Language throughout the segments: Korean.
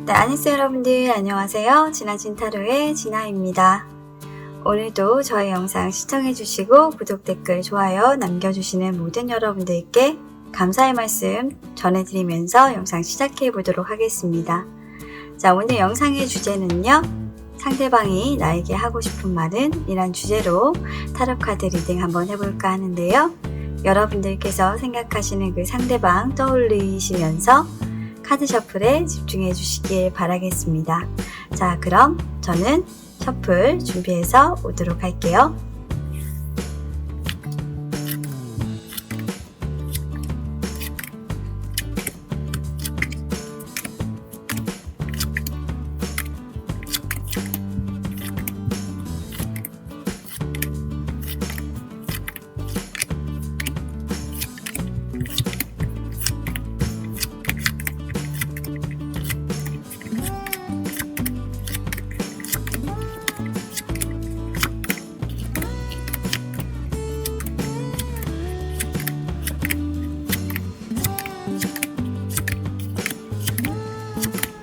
네, 아니스 여러분들 안녕하세요. 진아진타로의 진아입니다. 오늘도 저의 영상 시청해주시고 구독, 댓글, 좋아요 남겨주시는 모든 여러분들께 감사의 말씀 전해드리면서 영상 시작해보도록 하겠습니다. 자, 오늘 영상의 주제는요. 상대방이 나에게 하고 싶은 말은? 이란 주제로 타로카드 리딩 한번 해볼까 하는데요. 여러분들께서 생각하시는 그 상대방 떠올리시면서 카드 셔플에 집중해 주시길 바라겠습니다. 자, 그럼 저는 셔플 준비해서 오도록 할게요.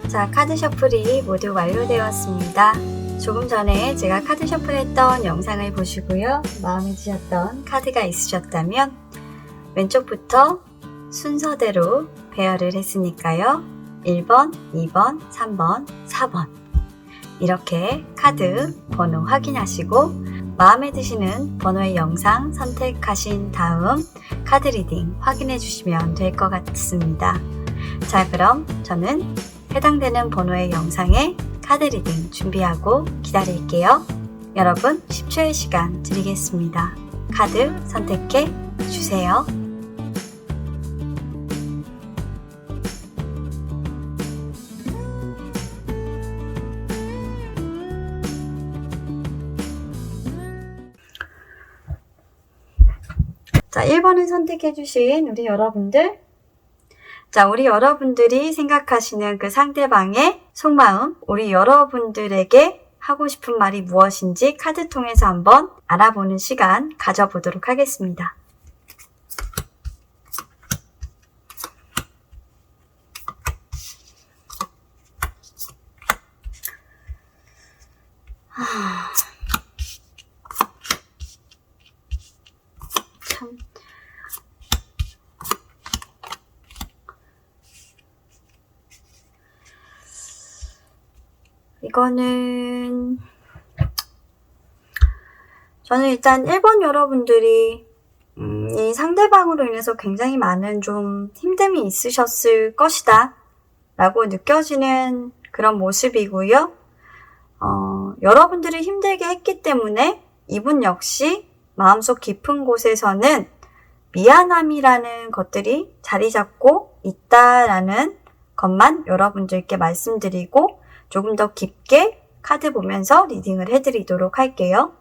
자, 카드 셔플이 모두 완료되었습니다. 조금 전에 제가 카드 셔플했던 영상을 보시고요. 마음에 드셨던 카드가 있으셨다면 왼쪽부터 순서대로 배열을 했으니까요. 1번, 2번, 3번, 4번 이렇게 카드 번호 확인하시고 마음에 드시는 번호의 영상 선택하신 다음 카드 리딩 확인해 주시면 될 것 같습니다. 자, 그럼 저는 해당되는 번호의 영상에 카드 리딩 준비하고 기다릴게요. 여러분 10초의 시간 드리겠습니다. 카드 선택해 주세요. 자, 1번을 선택해 주신 우리 여러분들, 자, 우리 여러분들이 생각하시는 그 상대방의 속마음, 우리 여러분들에게 하고 싶은 말이 무엇인지 카드 통해서 한번 알아보는 시간 가져보도록 하겠습니다. 참. 이거는 저는 일단 1번 여러분들이 이 상대방으로 인해서 굉장히 많은 좀 힘듦이 있으셨을 것이다 라고 느껴지는 그런 모습이고요. 여러분들이 힘들게 했기 때문에 이분 역시 마음속 깊은 곳에서는 미안함이라는 것들이 자리 잡고 있다라는 것만 여러분들께 말씀드리고 조금 더 깊게 카드 보면서 리딩을 해드리도록 할게요.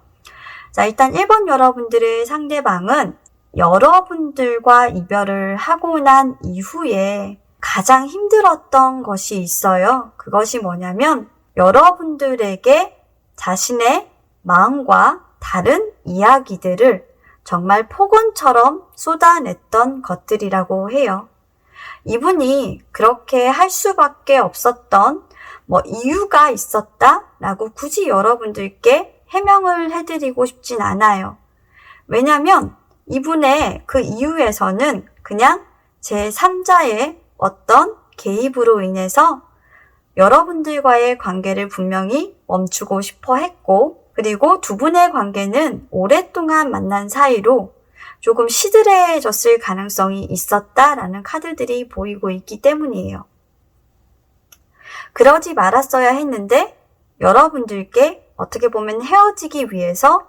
자, 일단 1번 여러분들의 상대방은 여러분들과 이별을 하고 난 이후에 가장 힘들었던 것이 있어요. 그것이 뭐냐면 여러분들에게 자신의 마음과 다른 이야기들을 정말 폭언처럼 쏟아냈던 것들이라고 해요. 이분이 그렇게 할 수밖에 없었던 이유가 있었다라고 굳이 여러분들께 해명을 해드리고 싶진 않아요. 왜냐면 이분의 그 이유에서는 그냥 제3자의 어떤 개입으로 인해서 여러분들과의 관계를 분명히 멈추고 싶어 했고, 그리고 두 분의 관계는 오랫동안 만난 사이로 조금 시들해졌을 가능성이 있었다라는 카드들이 보이고 있기 때문이에요. 그러지 말았어야 했는데 여러분들께 어떻게 보면 헤어지기 위해서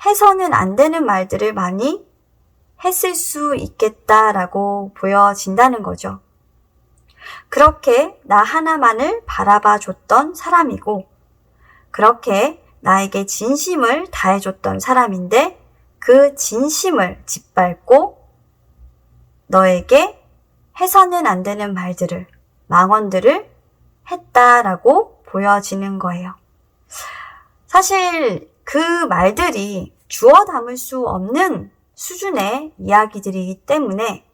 해서는 안 되는 말들을 많이 했을 수 있겠다라고 보여진다는 거죠. 그렇게 나 하나만을 바라봐 줬던 사람이고, 그렇게 나에게 진심을 다해줬던 사람인데 그 진심을 짓밟고 너에게 해서는 안 되는 말들을, 망언들을 했다라고 보여지는 거예요. 사실 그 말들이 주워 담을 수 없는 수준의 이야기들이기 때문에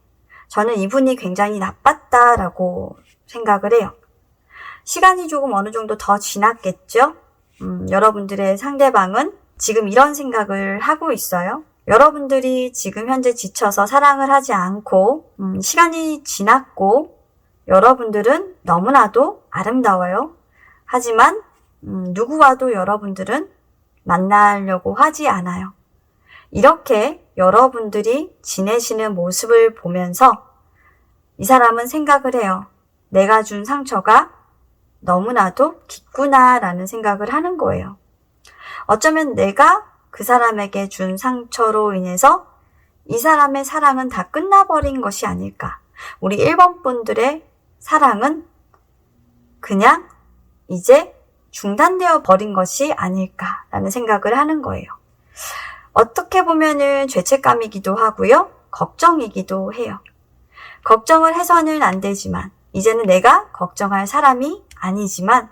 저는 이분이 굉장히 나빴다라고 생각을 해요. 시간이 조금 어느 정도 더 지났겠죠? 여러분들의 상대방은 지금 이런 생각을 하고 있어요. 여러분들이 지금 현재 지쳐서 사랑을 하지 않고 시간이 지났고 여러분들은 너무나도 아름다워요. 하지만 누구와도 여러분들은 만나려고 하지 않아요. 이렇게 여러분들이 지내시는 모습을 보면서 이 사람은 생각을 해요. 내가 준 상처가 너무나도 깊구나라는 생각을 하는 거예요. 어쩌면 내가 그 사람에게 준 상처로 인해서 이 사람의 사랑은 다 끝나버린 것이 아닐까. 우리 1번 분들의 사랑은 그냥 이제 중단되어 버린 것이 아닐까라는 생각을 하는 거예요. 어떻게 보면은 죄책감이기도 하고요. 걱정이기도 해요. 걱정을 해서는 안 되지만 이제는 내가 걱정할 사람이 아니지만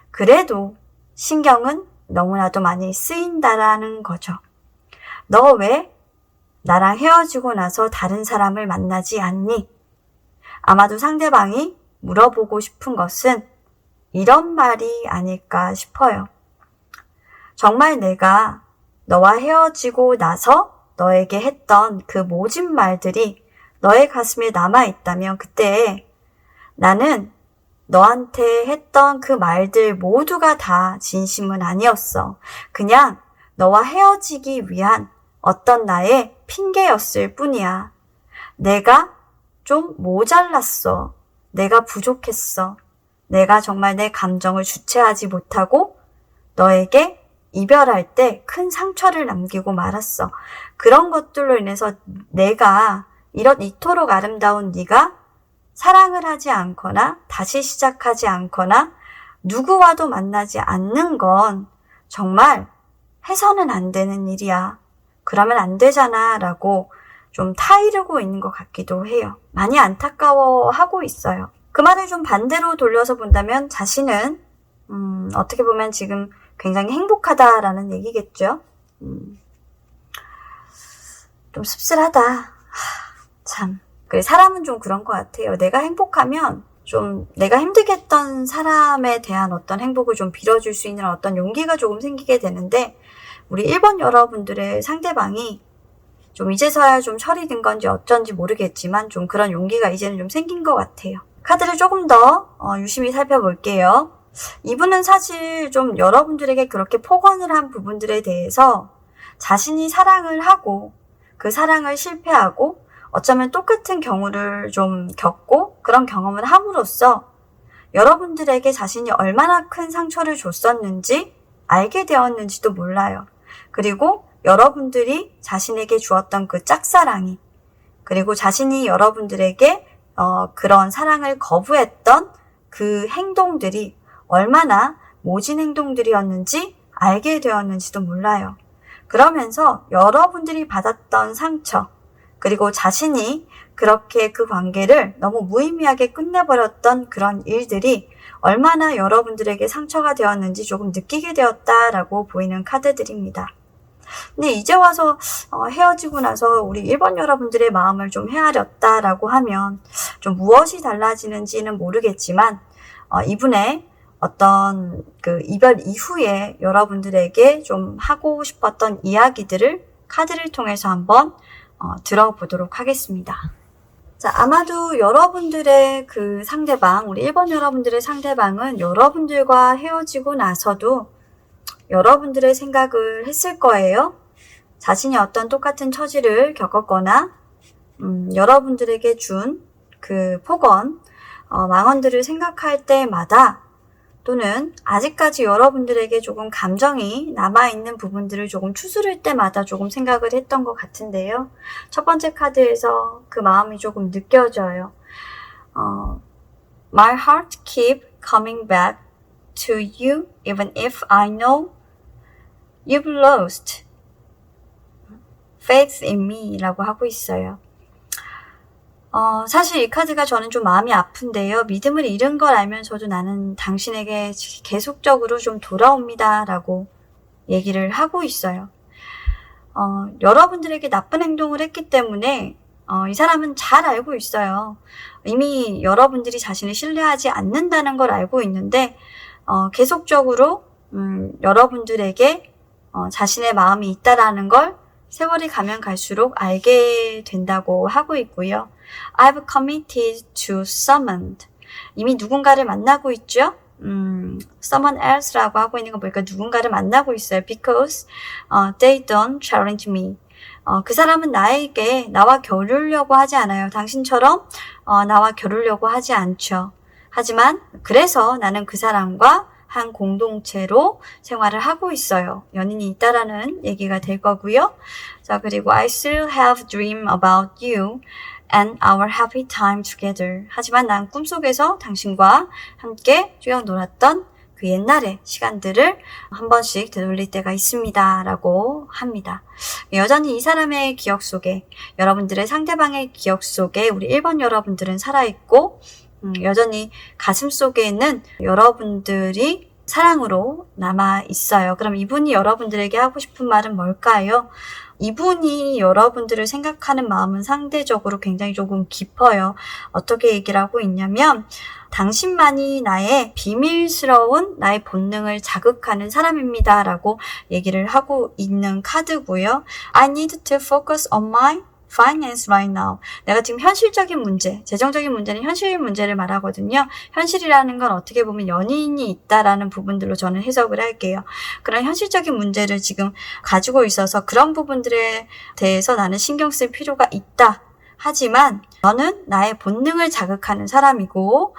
그래도 신경은 너무나도 많이 쓰인다라는 거죠. 너 왜 나랑 헤어지고 나서 다른 사람을 만나지 않니? 아마도 상대방이 물어보고 싶은 것은 이런 말이 아닐까 싶어요. 정말 내가 너와 헤어지고 나서 너에게 했던 그 모진 말들이 너의 가슴에 남아있다면 그때 나는 너한테 했던 그 말들 모두가 다 진심은 아니었어. 그냥 너와 헤어지기 위한 어떤 나의 핑계였을 뿐이야. 내가 좀 모자랐어. 내가 부족했어. 내가 정말 내 감정을 주체하지 못하고 너에게 이별할 때 큰 상처를 남기고 말았어. 그런 것들로 인해서 내가 이토록 아름다운 네가 사랑을 하지 않거나 다시 시작하지 않거나 누구와도 만나지 않는 건 정말 해서는 안 되는 일이야. 그러면 안 되잖아 라고 좀 타이르고 있는 것 같기도 해요. 많이 안타까워하고 있어요. 그 말을 좀 반대로 돌려서 본다면 자신은 어떻게 보면 지금 굉장히 행복하다라는 얘기겠죠. 좀 씁쓸하다. 참. 그래, 사람은 좀 그런 것 같아요. 내가 행복하면 좀 내가 힘들게 했던 사람에 대한 어떤 행복을 좀 빌어줄 수 있는 어떤 용기가 조금 생기게 되는데 우리 1번 여러분들의 상대방이 좀 이제서야 좀 철이 든 건지 어쩐지 모르겠지만 좀 그런 용기가 이제는 좀 생긴 것 같아요. 카드를 조금 더 유심히 살펴볼게요. 이분은 사실 좀 여러분들에게 그렇게 폭언을 한 부분들에 대해서 자신이 사랑을 하고 그 사랑을 실패하고 어쩌면 똑같은 경우를 좀 겪고 그런 경험을 함으로써 여러분들에게 자신이 얼마나 큰 상처를 줬었는지 알게 되었는지도 몰라요. 그리고 여러분들이 자신에게 주었던 그 짝사랑이 그리고 자신이 여러분들에게 그런 사랑을 거부했던 그 행동들이 얼마나 모진 행동들이었는지 알게 되었는지도 몰라요. 그러면서 여러분들이 받았던 상처 그리고 자신이 그렇게 그 관계를 너무 무의미하게 끝내버렸던 그런 일들이 얼마나 여러분들에게 상처가 되었는지 조금 느끼게 되었다라고 보이는 카드들입니다. 근데 이제 와서 헤어지고 나서 우리 1번 여러분들의 마음을 좀 헤아렸다라고 하면 좀 무엇이 달라지는지는 모르겠지만 이분의 어떤 그 이별 이후에 여러분들에게 좀 하고 싶었던 이야기들을 카드를 통해서 한번 들어보도록 하겠습니다. 자, 아마도 여러분들의 그 상대방, 우리 1번 여러분들의 상대방은 여러분들과 헤어지고 나서도 여러분들의 생각을 했을 거예요. 자신이 어떤 똑같은 처지를 겪었거나 여러분들에게 준 그 폭언, 망언들을 생각할 때마다 또는 아직까지 여러분들에게 조금 감정이 남아있는 부분들을 조금 추스를 때마다 조금 생각을 했던 것 같은데요. 첫 번째 카드에서 그 마음이 조금 느껴져요. My heart keep coming back to you even if I know you've lost faith in me 라고 하고 있어요. 사실 이 카드가 저는 좀 마음이 아픈데요. 믿음을 잃은 걸 알면서도 나는 당신에게 계속적으로 좀 돌아옵니다 라고 얘기를 하고 있어요. 여러분들에게 나쁜 행동을 했기 때문에 이 사람은 잘 알고 있어요. 이미 여러분들이 자신을 신뢰하지 않는다는 걸 알고 있는데 계속적으로 여러분들에게 자신의 마음이 있다라는 걸 세월이 가면 갈수록 알게 된다고 하고 있고요. I've committed to someone. 이미 누군가를 만나고 있죠. someone else라고 하고 있는 거 보니까 누군가를 만나고 있어요. Because they don't challenge me. 그 사람은 나와 겨루려고 하지 않아요. 당신처럼 나와 겨루려고 하지 않죠. 하지만 그래서 나는 그 사람과 한 공동체로 생활을 하고 있어요. 연인이 있다라는 얘기가 될 거고요. 자, 그리고 I still have dream about you and our happy time together. 하지만 난 꿈속에서 당신과 함께 뛰어놀았던 그 옛날의 시간들을 한 번씩 되돌릴 때가 있습니다. 라고 합니다. 여전히 이 사람의 기억 속에, 여러분들의 상대방의 기억 속에 우리 1번 여러분들은 살아있고 여전히 가슴 속에는 여러분들이 사랑으로 남아 있어요. 그럼 이분이 여러분들에게 하고 싶은 말은 뭘까요? 이분이 여러분들을 생각하는 마음은 상대적으로 굉장히 조금 깊어요. 어떻게 얘기를 하고 있냐면 당신만이 나의 비밀스러운 나의 본능을 자극하는 사람입니다. 라고 얘기를 하고 있는 카드고요. I need to focus on my finance right now. 내가 지금 현실적인 문제, 재정적인 문제는 현실 문제를 말하거든요. 현실이라는 건 어떻게 보면 연인이 있다라는 부분들로 저는 해석을 할게요. 그런 현실적인 문제를 지금 가지고 있어서 그런 부분들에 대해서 나는 신경 쓸 필요가 있다. 하지만 너는 나의 본능을 자극하는 사람이고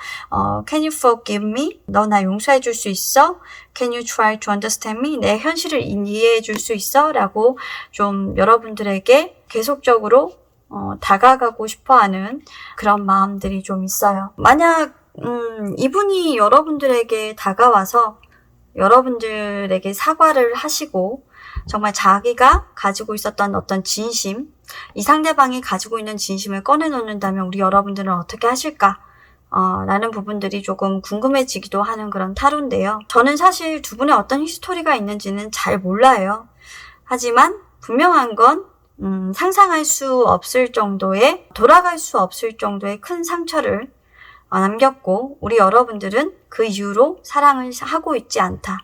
Can you forgive me? 너 나 용서해 줄 수 있어? Can you try to understand me? 내 현실을 이해해 줄 수 있어? 라고 좀 여러분들에게 계속적으로 다가가고 싶어하는 그런 마음들이 좀 있어요. 만약 이분이 여러분들에게 다가와서 여러분들에게 사과를 하시고 정말 자기가 가지고 있었던 어떤 진심, 이 상대방이 가지고 있는 진심을 꺼내놓는다면 우리 여러분들은 어떻게 하실까? 라는 부분들이 조금 궁금해지기도 하는 그런 타로인데요. 저는 사실 두 분의 어떤 히스토리가 있는지는 잘 몰라요. 하지만 분명한 건 상상할 수 없을 정도의, 돌아갈 수 없을 정도의 큰 상처를 남겼고 우리 여러분들은 그 이후로 사랑을 하고 있지 않다.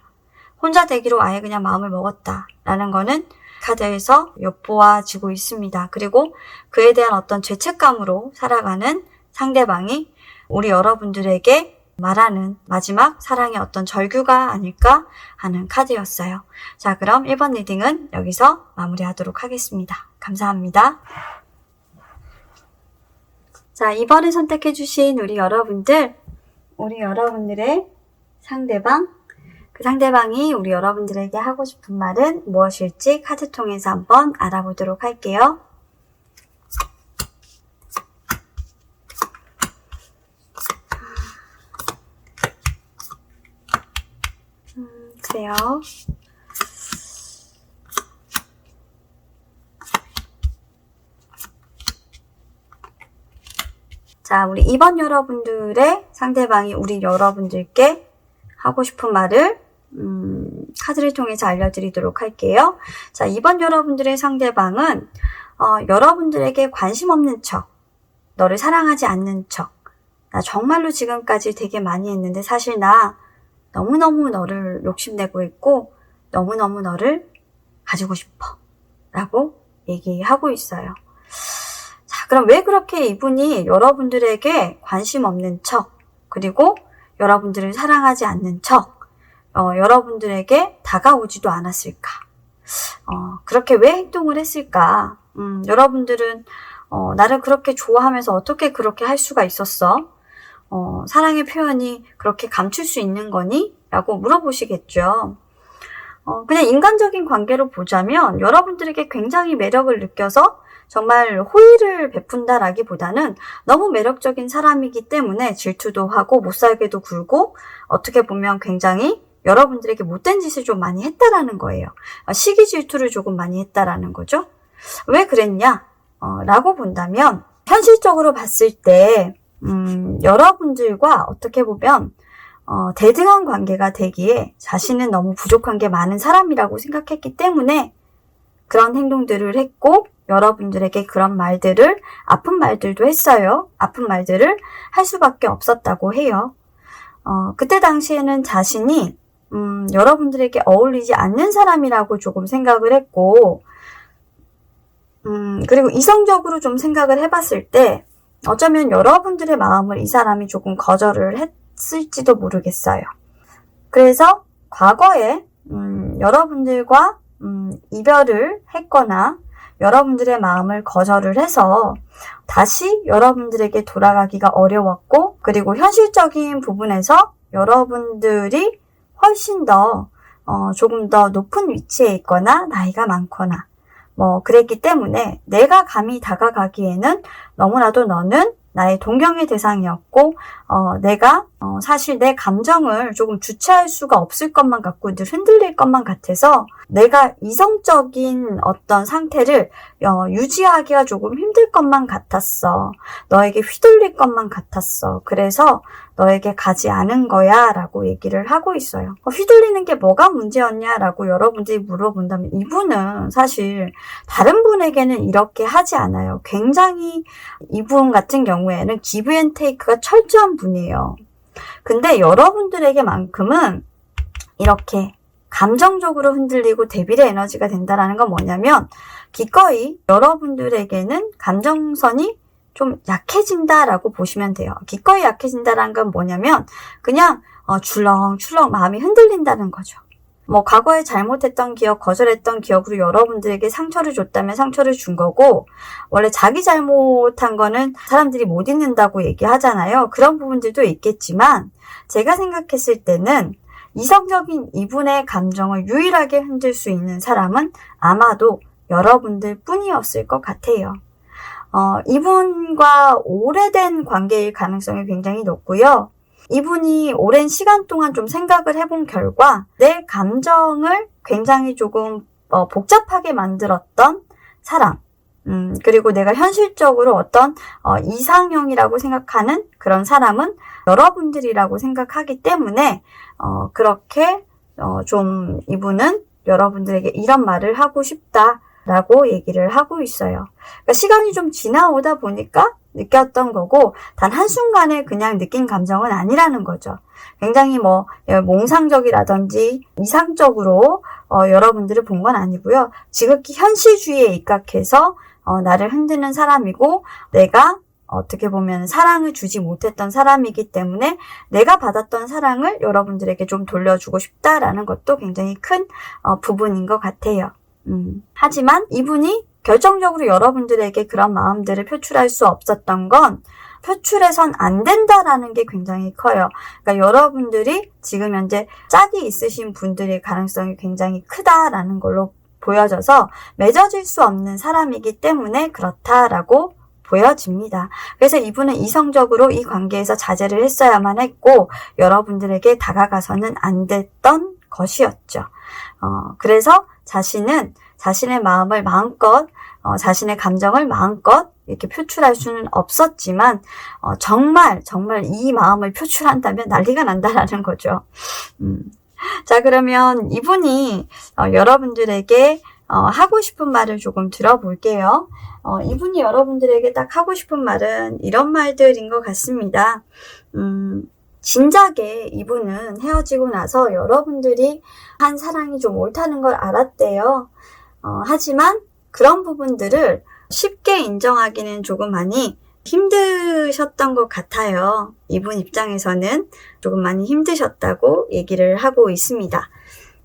혼자 되기로 아예 그냥 마음을 먹었다. 라는 거는 카드에서 엿보아지고 있습니다. 그리고 그에 대한 어떤 죄책감으로 살아가는 상대방이 우리 여러분들에게 말하는 마지막 사랑의 어떤 절규가 아닐까 하는 카드였어요. 자, 그럼 1번 리딩은 여기서 마무리하도록 하겠습니다. 감사합니다. 자, 2번을 선택해주신 우리 여러분들의 상대방, 그 상대방이 우리 여러분들에게 하고 싶은 말은 무엇일지 카드 통해서 한번 알아보도록 할게요. 그래요. 자, 우리 2번 여러분들의 상대방이 우리 여러분들께 하고 싶은 말을 카드를 통해서 알려드리도록 할게요. 자, 2번 여러분들의 상대방은 여러분들에게 관심 없는 척, 너를 사랑하지 않는 척, 나 정말로 지금까지 되게 많이 했는데 사실 나 너무너무 너를 욕심내고 있고 너무너무 너를 가지고 싶어 라고 얘기하고 있어요. 자, 그럼 왜 그렇게 이분이 여러분들에게 관심 없는 척, 그리고 여러분들을 사랑하지 않는 척, 여러분들에게 다가오지도 않았을까? 그렇게 왜 행동을 했을까? 여러분들은 나를 그렇게 좋아하면서 어떻게 그렇게 할 수가 있었어? 사랑의 표현이 그렇게 감출 수 있는 거니? 라고 물어보시겠죠. 그냥 인간적인 관계로 보자면 여러분들에게 굉장히 매력을 느껴서 정말 호의를 베푼다라기보다는 너무 매력적인 사람이기 때문에 질투도 하고 못살게도 굴고 어떻게 보면 굉장히 여러분들에게 못된 짓을 좀 많이 했다라는 거예요. 시기 질투를 조금 많이 했다라는 거죠. 왜 그랬냐? 라고 본다면 현실적으로 봤을 때 여러분들과 어떻게 보면 대등한 관계가 되기에 자신은 너무 부족한 게 많은 사람이라고 생각했기 때문에 그런 행동들을 했고 여러분들에게 그런 말들을, 아픈 말들도 했어요. 아픈 말들을 할 수밖에 없었다고 해요. 그때 당시에는 자신이 여러분들에게 어울리지 않는 사람이라고 조금 생각을 했고, 그리고 이성적으로 좀 생각을 해봤을 때 어쩌면 여러분들의 마음을 이 사람이 조금 거절을 했을지도 모르겠어요. 그래서 과거에 여러분들과 이별을 했거나 여러분들의 마음을 거절을 해서 다시 여러분들에게 돌아가기가 어려웠고, 그리고 현실적인 부분에서 여러분들이 훨씬 더 조금 더 높은 위치에 있거나 나이가 많거나 그랬기 때문에 내가 감히 다가가기에는 너무나도 너는 나의 동경의 대상이었고, 내가 사실 내 감정을 조금 주체할 수가 없을 것만 같고 늘 흔들릴 것만 같아서 내가 이성적인 어떤 상태를 유지하기가 조금 힘들 것만 같았어. 너에게 휘둘릴 것만 같았어. 그래서 너에게 가지 않은 거야 라고 얘기를 하고 있어요. 휘둘리는 게 뭐가 문제였냐라고 여러분들이 물어본다면 이분은 사실 다른 분에게는 이렇게 하지 않아요. 굉장히 이분 같은 경우에는 기브 앤 테이크가 철저한 분이에요. 근데 여러분들에게만큼은 이렇게 감정적으로 흔들리고 대비의 에너지가 된다는 건 뭐냐면, 기꺼이 여러분들에게는 감정선이 좀 약해진다라고 보시면 돼요. 기꺼이 약해진다는 건 뭐냐면 그냥 출렁출렁 마음이 흔들린다는 거죠. 과거에 잘못했던 기억, 거절했던 기억으로 여러분들에게 상처를 줬다면 상처를 준 거고, 원래 자기 잘못한 거는 사람들이 못 잊는다고 얘기하잖아요. 그런 부분들도 있겠지만 제가 생각했을 때는 이성적인 이분의 감정을 유일하게 흔들 수 있는 사람은 아마도 여러분들 뿐이었을 것 같아요. 이분과 오래된 관계일 가능성이 굉장히 높고요. 이분이 오랜 시간 동안 좀 생각을 해본 결과 내 감정을 굉장히 조금 복잡하게 만들었던 사람, 그리고 내가 현실적으로 어떤 이상형이라고 생각하는 그런 사람은 여러분들이라고 생각하기 때문에 그렇게 좀 이분은 여러분들에게 이런 말을 하고 싶다 라고 얘기를 하고 있어요. 그러니까 시간이 좀 지나오다 보니까 느꼈던 거고, 단 한순간에 그냥 느낀 감정은 아니라는 거죠. 굉장히 몽상적이라든지 이상적으로 여러분들을 본 건 아니고요. 지극히 현실주의에 입각해서 나를 흔드는 사람이고, 내가 어떻게 보면 사랑을 주지 못했던 사람이기 때문에 내가 받았던 사랑을 여러분들에게 좀 돌려주고 싶다라는 것도 굉장히 큰 부분인 것 같아요. 하지만 이분이 결정적으로 여러분들에게 그런 마음들을 표출할 수 없었던 건 표출해선 안 된다라는 게 굉장히 커요. 그러니까 여러분들이 지금 현재 짝이 있으신 분들의 가능성이 굉장히 크다라는 걸로 보여져서 맺어질 수 없는 사람이기 때문에 그렇다라고 보여집니다. 그래서 이분은 이성적으로 이 관계에서 자제를 했어야만 했고 여러분들에게 다가가서는 안 됐던 것이었죠. 그래서 자신은 자신의 마음을 마음껏, 자신의 감정을 마음껏 이렇게 표출할 수는 없었지만, 정말 이 마음을 표출한다면 난리가 난다라는 거죠. 자, 그러면 이분이 여러분들에게 하고 싶은 말을 조금 들어볼게요. 이분이 여러분들에게 딱 하고 싶은 말은 이런 말들인 것 같습니다. 진작에 이분은 헤어지고 나서 여러분들이 한 사랑이 좀 옳다는 걸 알았대요. 하지만 그런 부분들을 쉽게 인정하기는 조금 많이 힘드셨던 것 같아요. 이분 입장에서는 조금 많이 힘드셨다고 얘기를 하고 있습니다.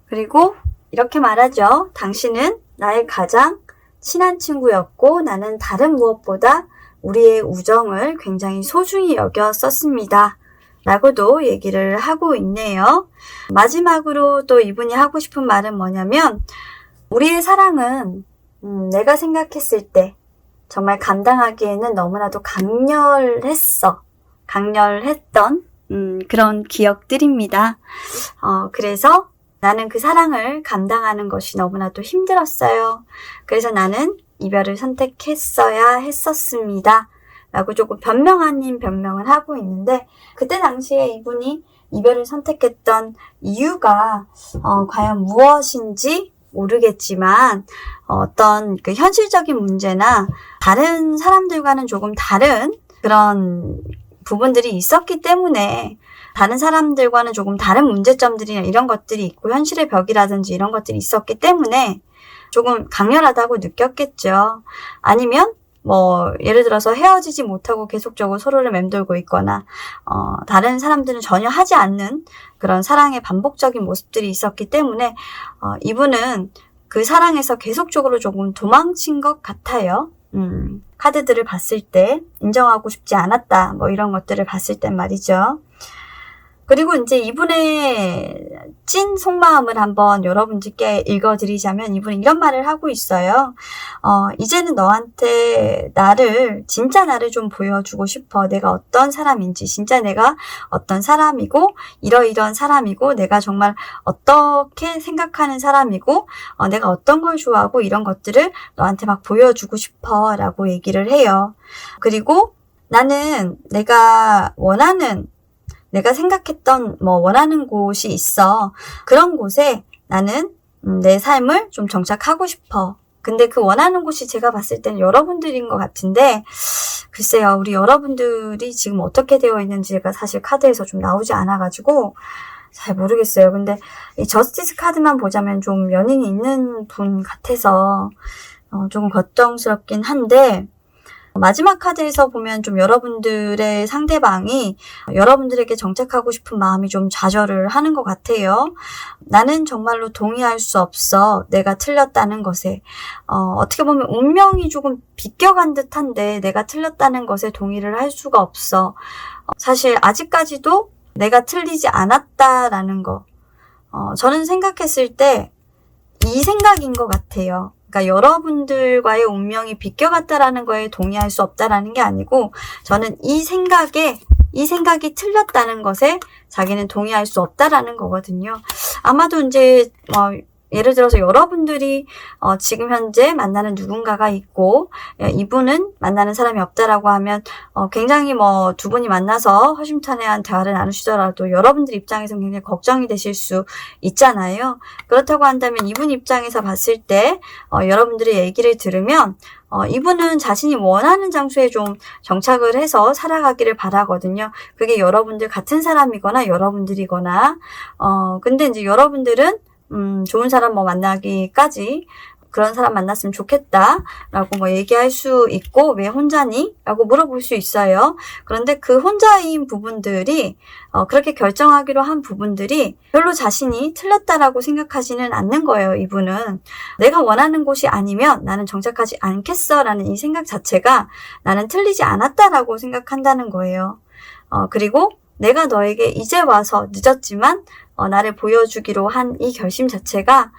그리고 이렇게 말하죠. 당신은 나의 가장 친한 친구였고 나는 다른 무엇보다 우리의 우정을 굉장히 소중히 여겼었습니다. 라고도 얘기를 하고 있네요. 마지막으로 또 이분이 하고 싶은 말은 뭐냐면 우리의 사랑은 내가 생각했을 때 정말 감당하기에는 너무나도 강렬했던 그런 기억들입니다. 그래서 나는 그 사랑을 감당하는 것이 너무나도 힘들었어요. 그래서 나는 이별을 선택했어야 했었습니다. 라고 조금 변명 아닌 변명을 하고 있는데 그때 당시에 이분이 이별을 선택했던 이유가 과연 무엇인지 모르겠지만 어떤 그 현실적인 문제나 다른 사람들과는 조금 다른 그런 부분들이 있었기 때문에 다른 사람들과는 조금 다른 문제점들이나 이런 것들이 있고 현실의 벽이라든지 이런 것들이 있었기 때문에 조금 강렬하다고 느꼈겠죠. 아니면 예를 들어서 헤어지지 못하고 계속적으로 서로를 맴돌고 있거나, 다른 사람들은 전혀 하지 않는 그런 사랑의 반복적인 모습들이 있었기 때문에, 이분은 그 사랑에서 계속적으로 조금 도망친 것 같아요. 카드들을 봤을 때, 인정하고 싶지 않았다, 이런 것들을 봤을 땐 말이죠. 그리고 이제 이분의 찐 속마음을 한번 여러분들께 읽어드리자면 이분은 이런 말을 하고 있어요. 이제는 너한테 진짜 나를 좀 보여주고 싶어. 내가 어떤 사람인지, 진짜 내가 어떤 사람이고, 이러이러한 사람이고, 내가 정말 어떻게 생각하는 사람이고, 내가 어떤 걸 좋아하고, 이런 것들을 너한테 막 보여주고 싶어. 라고 얘기를 해요. 그리고 나는 내가 생각했던 원하는 곳이 있어. 그런 곳에 나는 내 삶을 좀 정착하고 싶어. 근데 그 원하는 곳이 제가 봤을 때는 여러분들인 것 같은데 글쎄요. 우리 여러분들이 지금 어떻게 되어 있는지가 사실 카드에서 좀 나오지 않아가지고 잘 모르겠어요. 근데 이 저스티스 카드만 보자면 좀 연인이 있는 분 같아서 조금 걱정스럽긴 한데 마지막 카드에서 보면 좀 여러분들의 상대방이 여러분들에게 정착하고 싶은 마음이 좀 좌절을 하는 것 같아요. 나는 정말로 동의할 수 없어. 내가 틀렸다는 것에. 어떻게 보면 운명이 조금 비껴간 듯한데 내가 틀렸다는 것에 동의를 할 수가 없어. 사실 아직까지도 내가 틀리지 않았다라는 거. 저는 생각했을 때 이 생각인 것 같아요. 그러니까 여러분들과의 운명이 비껴갔다라는 거에 동의할 수 없다라는 게 아니고 저는 이 생각이 틀렸다는 것에 자기는 동의할 수 없다라는 거거든요. 아마도 이제 예를 들어서 여러분들이 지금 현재 만나는 누군가가 있고 이분은 만나는 사람이 없다라고 하면 굉장히 두 분이 만나서 허심탄회한 대화를 나누시더라도 여러분들 입장에서는 굉장히 걱정이 되실 수 있잖아요. 그렇다고 한다면 이분 입장에서 봤을 때 여러분들의 얘기를 들으면 이분은 자신이 원하는 장소에 좀 정착을 해서 살아가기를 바라거든요. 그게 여러분들 같은 사람이거나 여러분들이거나 근데 이제 여러분들은 좋은 사람 만나기까지 그런 사람 만났으면 좋겠다라고 얘기할 수 있고 왜 혼자니? 라고 물어볼 수 있어요. 그런데 그 혼자인 부분들이 그렇게 결정하기로 한 부분들이 별로 자신이 틀렸다라고 생각하지는 않는 거예요. 이분은 내가 원하는 곳이 아니면 나는 정착하지 않겠어 라는 이 생각 자체가 나는 틀리지 않았다라고 생각한다는 거예요. 그리고 내가 너에게 이제 와서 늦었지만 나를 보여주기로 한 이 결심 자체가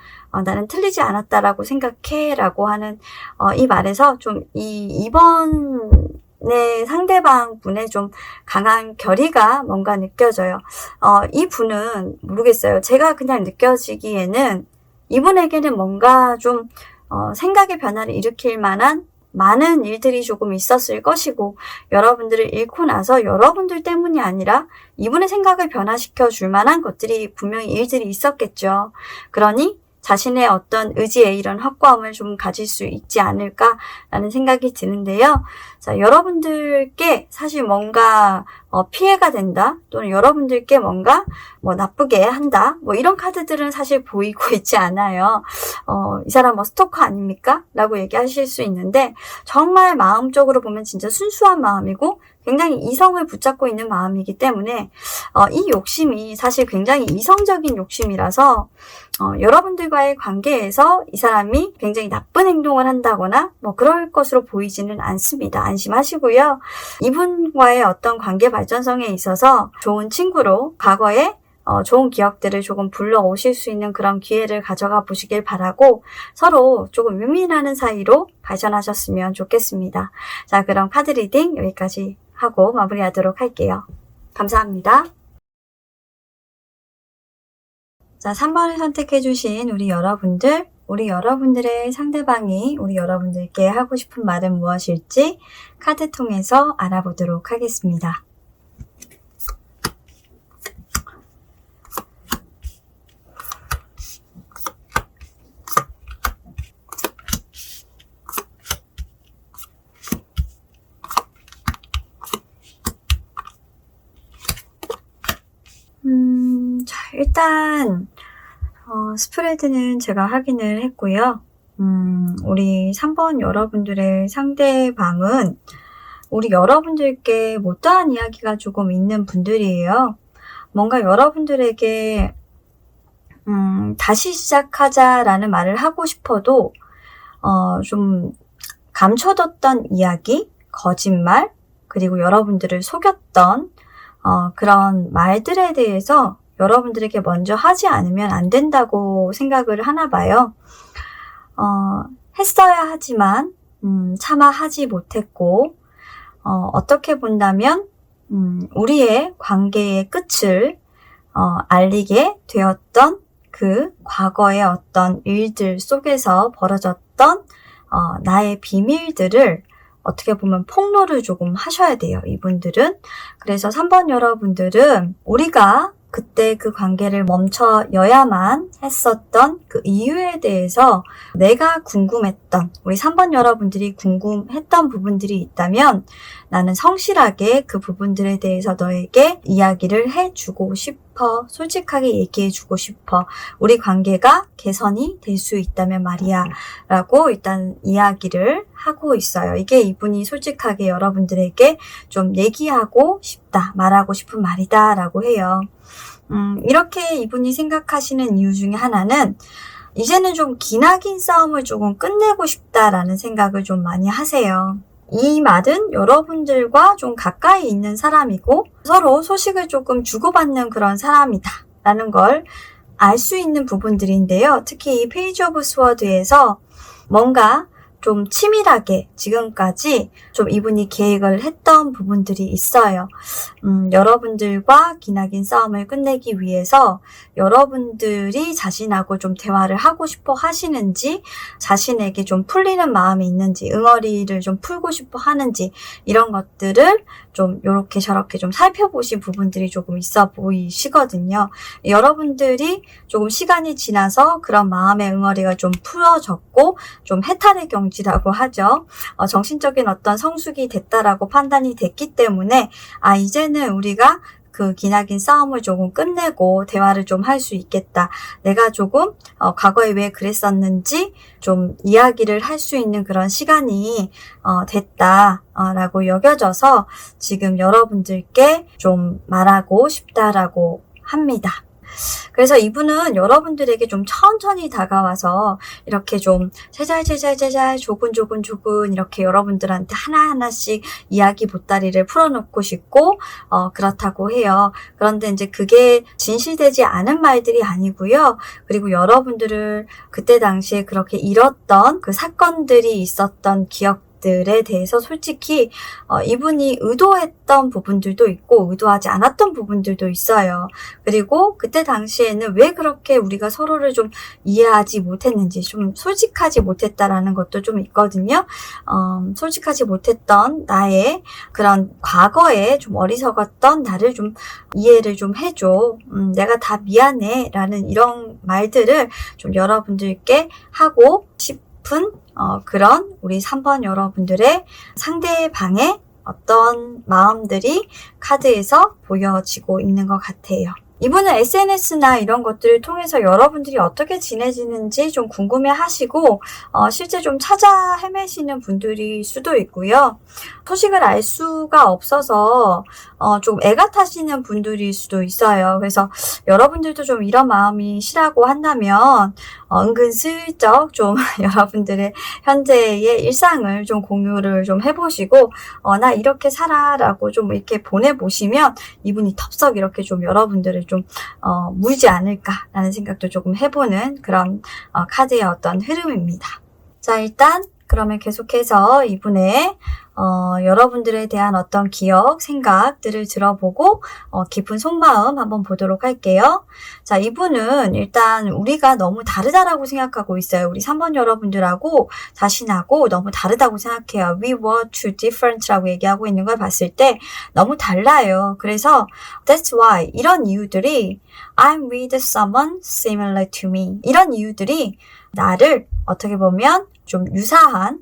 나는 틀리지 않았다라고 생각해 라고 하는 이 말에서 좀 이번에 상대방 분의 좀 강한 결의가 뭔가 느껴져요. 이 분은 모르겠어요. 제가 그냥 느껴지기에는 이분에게는 뭔가 좀 생각의 변화를 일으킬 만한 많은 일들이 조금 있었을 것이고 여러분들을 잃고 나서 여러분들 때문이 아니라 이분의 생각을 변화시켜 줄 만한 것들이 분명히 일들이 있었겠죠. 그러니 자신의 어떤 의지에 이런 확고함을 좀 가질 수 있지 않을까라는 생각이 드는데요. 자, 여러분들께 사실 뭔가 피해가 된다 또는 여러분들께 뭔가 나쁘게 한다 이런 카드들은 사실 보이고 있지 않아요. 이 사람 스토커 아닙니까? 라고 얘기하실 수 있는데 정말 마음적으로 보면 진짜 순수한 마음이고 굉장히 이성을 붙잡고 있는 마음이기 때문에 이 욕심이 사실 굉장히 이성적인 욕심이라서 여러분들과의 관계에서 이 사람이 굉장히 나쁜 행동을 한다거나 그럴 것으로 보이지는 않습니다. 안심하시고요. 이분과의 어떤 관계 발전성에 있어서 좋은 친구로 과거에 좋은 기억들을 조금 불러오실 수 있는 그런 기회를 가져가 보시길 바라고 서로 조금 윈윈하는 사이로 발전하셨으면 좋겠습니다. 자, 그럼 카드 리딩 여기까지 하고 마무리하도록 할게요. 감사합니다. 자, 3번을 선택해주신 우리 여러분들의 상대방이 우리 여러분들께 하고 싶은 말은 무엇일지 카드 통해서 알아보도록 하겠습니다. 일단 스프레드는 제가 확인을 했고요. 우리 3번 여러분들의 상대방은 우리 여러분들께 못다한 이야기가 조금 있는 분들이에요. 뭔가 여러분들에게 다시 시작하자라는 말을 하고 싶어도 좀 감춰뒀던 이야기, 거짓말, 그리고 여러분들을 속였던 그런 말들에 대해서 여러분들에게 먼저 하지 않으면 안 된다고 생각을 하나 봐요. 했어야 하지만 차마 하지 못했고 어떻게 본다면 우리의 관계의 끝을 알리게 되었던 그 과거의 어떤 일들 속에서 벌어졌던 나의 비밀들을 어떻게 보면 폭로를 조금 하셔야 돼요, 이분들은. 그래서 3번 여러분들은 우리가 그때 그 관계를 멈춰야만 했었던 그 이유에 대해서 내가 궁금했던, 우리 3번 여러분들이 궁금했던 부분들이 있다면 나는 성실하게 그 부분들에 대해서 너에게 이야기를 해주고 싶어. 솔직하게 얘기해주고 싶어. 우리 관계가 개선이 될 수 있다면 말이야. 라고 일단 이야기를 하고 있어요. 이게 이분이 솔직하게 여러분들에게 좀 얘기하고 싶다. 말하고 싶은 말이다. 라고 해요. 이렇게 이분이 생각하시는 이유 중에 하나는 이제는 좀 기나긴 싸움을 조금 끝내고 싶다라는 생각을 좀 많이 하세요. 이 말은 여러분들과 좀 가까이 있는 사람이고 서로 소식을 조금 주고받는 그런 사람이다 라는 걸 알 수 있는 부분들인데요. 특히 이 페이지 오브 스워드에서 뭔가 좀 치밀하게 지금까지 좀 이분이 계획을 했던 부분들이 있어요. 여러분들과 기나긴 싸움을 끝내기 위해서 여러분들이 자신하고 좀 대화를 하고 싶어 하시는지, 자신에게 좀 풀리는 마음이 있는지, 응어리를 좀 풀고 싶어 하는지, 이런 것들을 좀 요렇게 저렇게 좀 살펴보신 부분들이 조금 있어 보이시거든요. 여러분들이 조금 시간이 지나서 그런 마음의 응어리가 좀 풀어졌고 좀 해탈의 경지라고 하죠. 정신적인 어떤 성숙이 됐다라고 판단이 됐기 때문에 이제는 우리가 그 기나긴 싸움을 조금 끝내고 대화를 좀 할 수 있겠다. 내가 조금 과거에 왜 그랬었는지 좀 이야기를 할 수 있는 그런 시간이 됐다라고 여겨져서 지금 여러분들께 좀 말하고 싶다라고 합니다. 그래서 이분은 여러분들에게 좀 천천히 다가와서 이렇게 좀 제잘 조근 이렇게 여러분들한테 하나하나씩 이야기 보따리를 풀어놓고 싶고 그렇다고 해요. 그런데 이제 그게 진실되지 않은 말들이 아니고요. 그리고 여러분들을 그때 당시에 그렇게 잃었던 그 사건들이 있었던 기억들에 대해서 솔직히 이분이 의도했던 부분들도 있고 의도하지 않았던 부분들도 있어요. 그리고 그때 당시에는 왜 그렇게 우리가 서로를 좀 이해하지 못했는지, 좀 솔직하지 못했다라는 것도 좀 있거든요. 솔직하지 못했던 나의 그런 과거에 좀 어리석었던 나를 좀 이해를 좀 해줘. 내가 다 미안해 라는 이런 말들을 좀 여러분들께 하고 싶은 그런 우리 3번 여러분들의 상대방의 어떤 마음들이 카드에서 보여지고 있는 것 같아요. 이분은 SNS나 이런 것들을 통해서 여러분들이 어떻게 지내지는지 좀 궁금해 하시고 실제 좀 찾아 헤매시는 분들일 수도 있고요. 소식을 알 수가 없어서 좀 애가 타시는 분들일 수도 있어요. 그래서 여러분들도 좀 이런 마음이 시라고 한다면 은근슬쩍 좀 여러분들의 현재의 일상을 좀 공유를 좀 해보시고 나 이렇게 살아 라고 좀 이렇게 보내보시면 이분이 덥석 이렇게 좀 여러분들을 좀 물지 않을까라는 생각도 조금 해보는 그런 카드의 어떤 흐름입니다. 자, 일단 그러면 계속해서 이분의 여러분들에 대한 어떤 기억, 생각들을 들어보고 깊은 속마음 한번 보도록 할게요. 자, 이분은 일단 우리가 너무 다르다라고 생각하고 있어요. 우리 3번 여러분들하고 자신하고 너무 다르다고 생각해요. We were too different라고 얘기하고 있는 걸 봤을 때 너무 달라요. 그래서 that's why 이런 이유들이 I'm with someone similar to me 이런 이유들이 나를 어떻게 보면 좀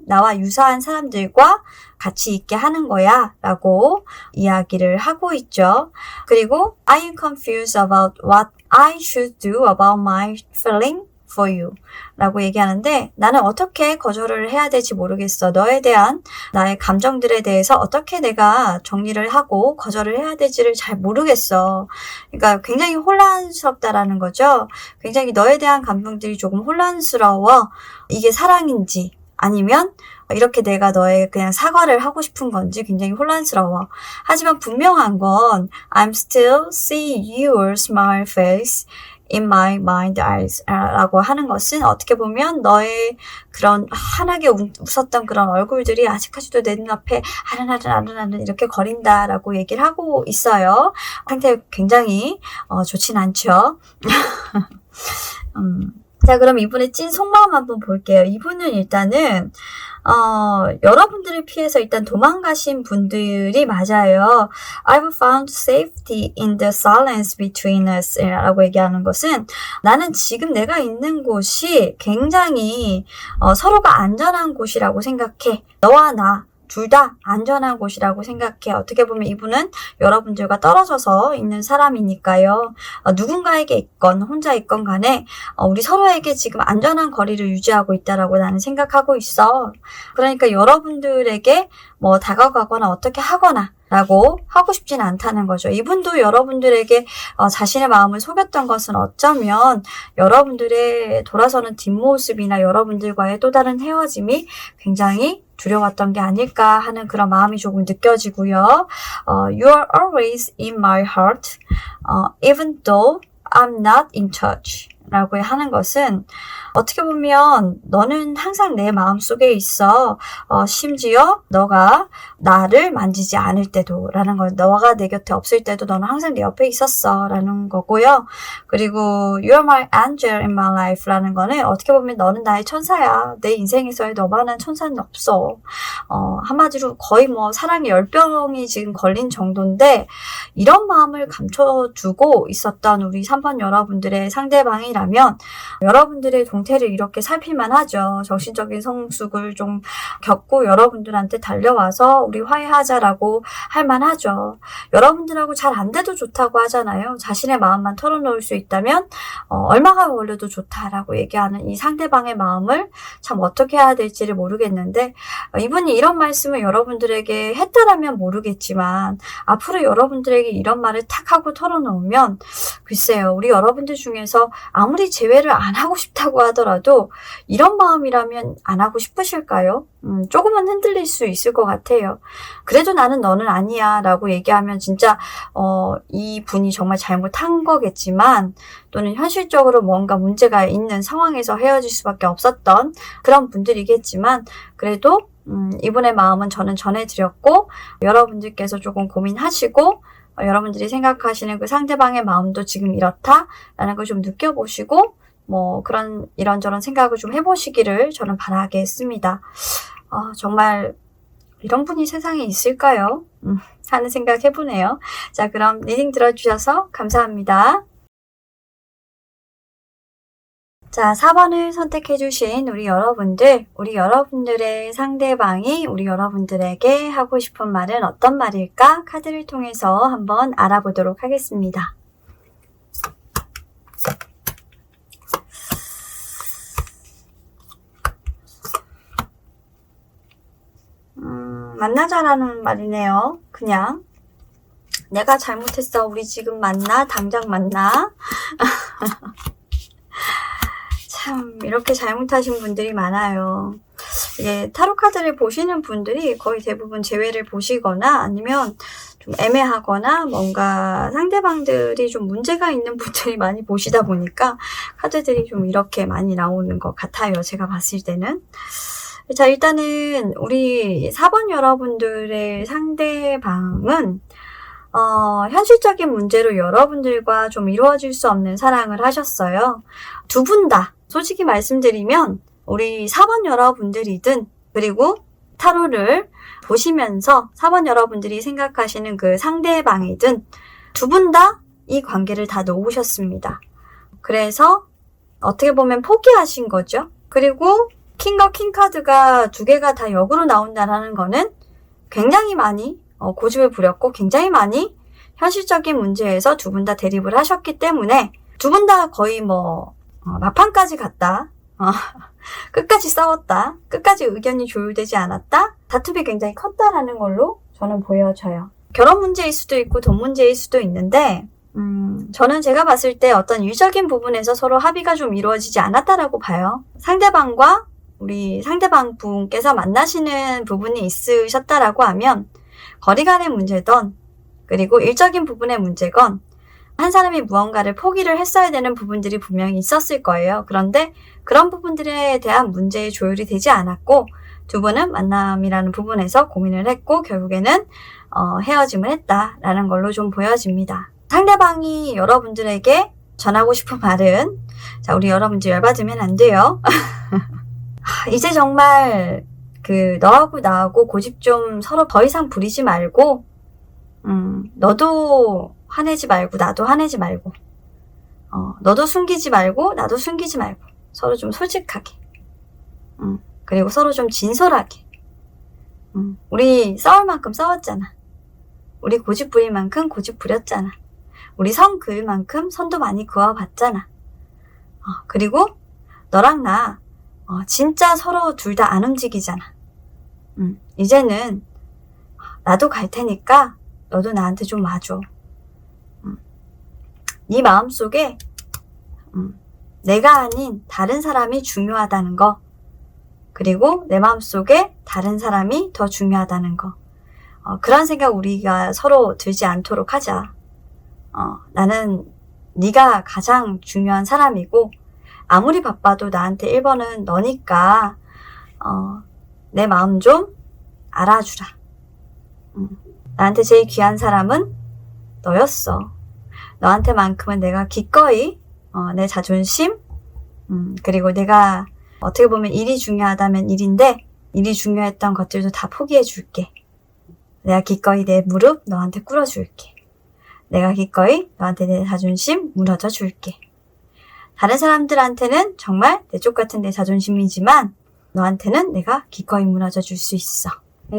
나와 유사한 사람들과 같이 있게 하는 거야 라고 이야기를 하고 있죠. 그리고 I am confused about what I should do about my feeling for you 라고 얘기하는데 나는 어떻게 거절을 해야 될지 모르겠어. 너에 대한 나의 감정들에 대해서 어떻게 내가 정리를 하고 거절을 해야 될지를 잘 모르겠어. 그러니까 굉장히 혼란스럽다라는 거죠. 굉장히 너에 대한 감정들이 조금 혼란스러워. 이게 사랑인지 아니면 이렇게 내가 너에게 그냥 사과를 하고 싶은 건지 굉장히 혼란스러워. 하지만 분명한 건 I'm still see your smile face in my mind eyes 라고 하는 것은 어떻게 보면 너의 그런 환하게 웃었던 그런 얼굴들이 아직까지도 내 눈앞에 아른아른 이렇게 거린다라고 얘기를 하고 있어요. 상태 굉장히 좋진 않죠. 자, 그럼 이분의 찐 속마음 한번 볼게요. 이분은 일단은 여러분들을 피해서 일단 도망가신 분들이 맞아요. I've found safety in the silence between us 라고 얘기하는 것은 나는 지금 내가 있는 곳이 굉장히 서로가 안전한 곳이라고 생각해. 너와 나 둘 다 안전한 곳이라고 생각해. 어떻게 보면 이분은 여러분들과 떨어져서 있는 사람이니까요. 누군가에게 있건 혼자 있건 간에 우리 서로에게 지금 안전한 거리를 유지하고 있다라고 나는 생각하고 있어. 그러니까 여러분들에게 뭐 다가가거나 어떻게 하거나 라고 하고 싶진 않다는 거죠. 이분도 여러분들에게 자신의 마음을 속였던 것은 어쩌면 여러분들의 돌아서는 뒷모습이나 여러분들과의 또 다른 헤어짐이 굉장히 두려웠던 게 아닐까 하는 그런 마음이 조금 느껴지고요. You are always in my heart, even though I'm not in touch 라고 하는 것은 어떻게 보면 너는 항상 내 마음속에 있어. 심지어 너가 나를 만지지 않을 때도 라는 건 너가 내 곁에 없을 때도 너는 항상 내 옆에 있었어 라는 거고요. 그리고 You're my angel in my life 라는 거는 어떻게 보면 너는 나의 천사야. 내 인생에서의 너만한 천사는 없어. 한마디로 거의 뭐 사랑의 열병이 지금 걸린 정도인데 이런 마음을 감춰두고 있었던 우리 3번 여러분들의 상대방이라면 여러분들의 동태를 이렇게 살필만 하죠. 정신적인 성숙을 좀 겪고 여러분들한테 달려와서 우리 화해하자라고 할 만하죠. 여러분들하고 잘 안 돼도 좋다고 하잖아요. 자신의 마음만 털어놓을 수 있다면 얼마가 걸려도 좋다라고 얘기하는 이 상대방의 마음을 참 어떻게 해야 될지를 모르겠는데 이분이 이런 말씀을 여러분들에게 했다라면 모르겠지만 앞으로 여러분들에게 이런 말을 탁 하고 털어놓으면 글쎄요. 우리 여러분들 중에서 아무리 재회를 안 하고 싶다고 하더라도 이런 마음이라면 안 하고 싶으실까요? 조금은 흔들릴 수 있을 것 같아요. 그래도 나는 너는 아니야 라고 얘기하면 진짜 이 분이 정말 잘못한 거겠지만 또는 현실적으로 뭔가 문제가 있는 상황에서 헤어질 수밖에 없었던 그런 분들이겠지만 그래도 이분의 마음은 저는 전해드렸고 여러분들께서 조금 고민하시고 여러분들이 생각하시는 그 상대방의 마음도 지금 이렇다라는 걸 좀 느껴보시고 뭐 그런 이런저런 생각을 좀 해보시기를 저는 바라겠습니다. 정말 이런 분이 세상에 있을까요? 하는 생각 해보네요. 자, 그럼 리딩 들어주셔서 감사합니다. 자, 4번을 선택해주신 우리 여러분들의 상대방이 우리 여러분들에게 하고 싶은 말은 어떤 말일까? 카드를 통해서 한번 알아보도록 하겠습니다. 만나자라는 말이네요. 그냥 내가 잘못했어. 우리 지금 만나. 당장 만나. 참 이렇게 잘못하신 분들이 많아요. 타로 카드를 보시는 분들이 거의 대부분 재회를 보시거나 아니면 좀 애매하거나 뭔가 상대방들이 좀 문제가 있는 분들이 많이 보시다 보니까 카드들이 좀 이렇게 많이 나오는 것 같아요. 제가 봤을 때는. 자, 일단은 우리 4번 여러분들의 상대방은 현실적인 문제로 여러분들과 좀 이루어질 수 없는 사랑을 하셨어요. 두 분 다 솔직히 말씀드리면 우리 4번 여러분들이든 그리고 타로를 보시면서 4번 여러분들이 생각하시는 그 상대방이든 두 분 다 이 관계를 다 놓으셨습니다. 그래서 어떻게 보면 포기하신 거죠. 그리고 킹과 퀸카드가 두 개가 다 역으로 나온다는 거는 굉장히 많이 고집을 부렸고 굉장히 많이 현실적인 문제에서 두 분 다 대립을 하셨기 때문에 두 분 다 거의 막판까지 갔다. 끝까지 싸웠다. 끝까지 의견이 조율되지 않았다. 다툼이 굉장히 컸다라는 걸로 저는 보여져요. 결혼 문제일 수도 있고 돈 문제일 수도 있는데 저는 제가 봤을 때 어떤 일적인 부분에서 서로 합의가 좀 이루어지지 않았다라고 봐요. 상대방과 우리 상대방 분께서 만나시는 부분이 있으셨다라고 하면 거리 간의 문제든 그리고 일적인 부분의 문제건 한 사람이 무언가를 포기를 했어야 되는 부분들이 분명히 있었을 거예요. 그런데 그런 부분들에 대한 문제의 조율이 되지 않았고 두 분은 만남이라는 부분에서 고민을 했고 결국에는 헤어짐을 했다라는 걸로 좀 보여집니다. 상대방이 여러분들에게 전하고 싶은 말은 자, 우리 여러분들 열받으면 안 돼요. 이제 정말 너하고 나하고 고집 좀 서로 더 이상 부리지 말고 너도 화내지 말고 나도 화내지 말고 너도 숨기지 말고 나도 숨기지 말고 서로 좀 솔직하게 그리고 서로 좀 진솔하게 우리 싸울 만큼 싸웠잖아. 우리 고집 부릴 만큼 고집 부렸잖아. 우리 선 그을 만큼 선도 많이 그어봤잖아. 그리고 너랑 나 진짜 서로 둘 다 안 움직이잖아. 이제는 나도 갈 테니까 너도 나한테 좀 와줘. 네 마음속에 내가 아닌 다른 사람이 중요하다는 거 그리고 내 마음속에 다른 사람이 더 중요하다는 거 그런 생각 우리가 서로 들지 않도록 하자. 나는 네가 가장 중요한 사람이고 아무리 바빠도 나한테 1번은 너니까 내 마음 좀 알아주라. 나한테 제일 귀한 사람은 너였어. 너한테만큼은 내가 기꺼이 내 자존심 그리고 내가 어떻게 보면 일이 중요하다면 일인데 일이 중요했던 것들도 다 포기해 줄게. 내가 기꺼이 내 무릎 너한테 꿇어줄게. 내가 기꺼이 너한테 내 자존심 무너져 줄게. 다른 사람들한테는 정말 내 쪽 같은 내 자존심이지만 너한테는 내가 기꺼이 무너져 줄 수 있어.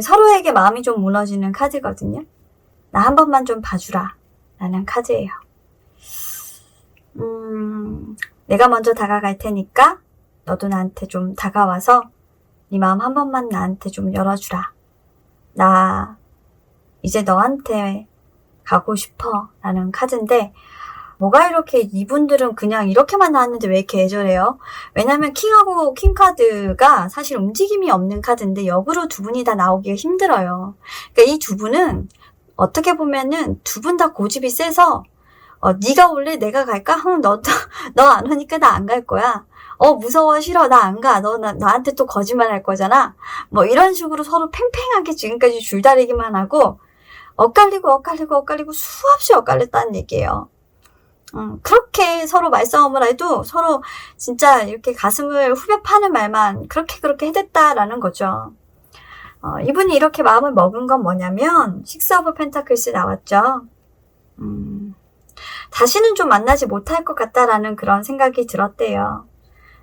서로에게 마음이 좀 무너지는 카드거든요. 나 한 번만 좀 봐주라 라는 카드예요. 내가 먼저 다가갈 테니까 너도 나한테 좀 다가와서 네 마음 한 번만 나한테 좀 열어주라. 나 이제 너한테 가고 싶어 라는 카드인데 뭐가 이렇게 이분들은 그냥 이렇게만 나왔는데 왜 이렇게 애절해요? 왜냐면 킹하고 퀸카드가 사실 움직임이 없는 카드인데 역으로 두 분이 다 나오기가 힘들어요. 그러니까 이 두 분은 어떻게 보면은 두 분 다 고집이 세서 네가 올래? 내가 갈까? 너 안 오니까 나 안 갈 거야. 무서워 싫어 나 안 가. 나한테 또 거짓말 할 거잖아. 뭐 이런 식으로 서로 팽팽하게 지금까지 줄다리기만 하고 엇갈리고 수없이 엇갈렸다는 얘기예요. 그렇게 서로 말싸움을 해도 서로 진짜 이렇게 가슴을 후벼 파는 말만 그렇게 해댔다라는 거죠. 이분이 이렇게 마음을 먹은 건 뭐냐면 식스 오브 펜타클스 나왔죠. 다시는 좀 만나지 못할 것 같다라는 그런 생각이 들었대요.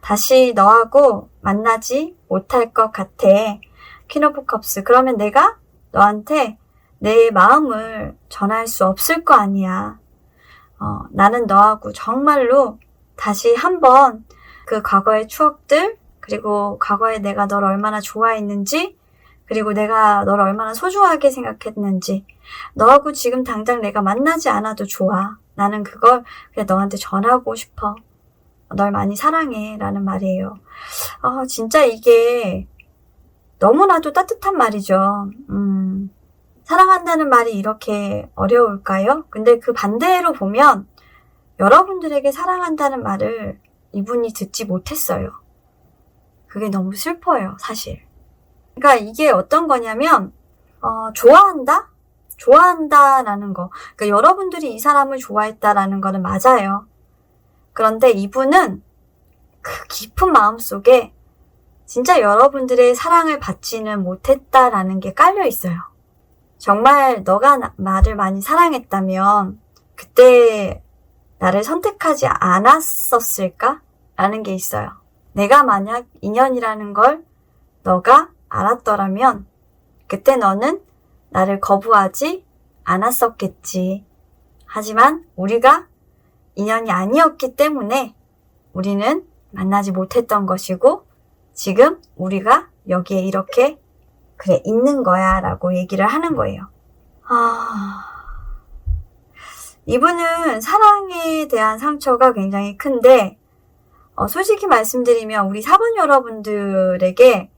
다시 너하고 만나지 못할 것 같아. 퀸 오브 컵스. 그러면 내가 너한테 내 마음을 전할 수 없을 거 아니야. 나는 너하고 정말로 다시 한번 그 과거의 추억들, 그리고 과거에 내가 너를 얼마나 좋아했는지, 그리고 내가 너를 얼마나 소중하게 생각했는지, 너하고 지금 당장 내가 만나지 않아도 좋아. 나는 그걸 그냥 너한테 전하고 싶어. 널 많이 사랑해. 라는 말이에요. 진짜 이게 너무나도 따뜻한 말이죠. 사랑한다는 말이 이렇게 어려울까요? 근데 그 반대로 보면 여러분들에게 사랑한다는 말을 이분이 듣지 못했어요. 그게 너무 슬퍼요, 사실. 그러니까 이게 어떤 거냐면 좋아한다? 좋아한다라는 거. 그러니까 여러분들이 이 사람을 좋아했다라는 거는 맞아요. 그런데 이분은 그 깊은 마음속에 진짜 여러분들의 사랑을 받지는 못했다라는 게 깔려 있어요. 정말 너가 나를 많이 사랑했다면 그때 나를 선택하지 않았었을까? 라는 게 있어요. 내가 만약 인연이라는 걸 너가 알았더라면 그때 너는 나를 거부하지 않았었겠지. 하지만 우리가 인연이 아니었기 때문에 우리는 만나지 못했던 것이고 지금 우리가 여기에 이렇게 그래 있는 거야 라고 얘기를 하는 거예요. 이분은 사랑에 대한 상처가 굉장히 큰데 솔직히 말씀드리면 우리 4번 여러분들에게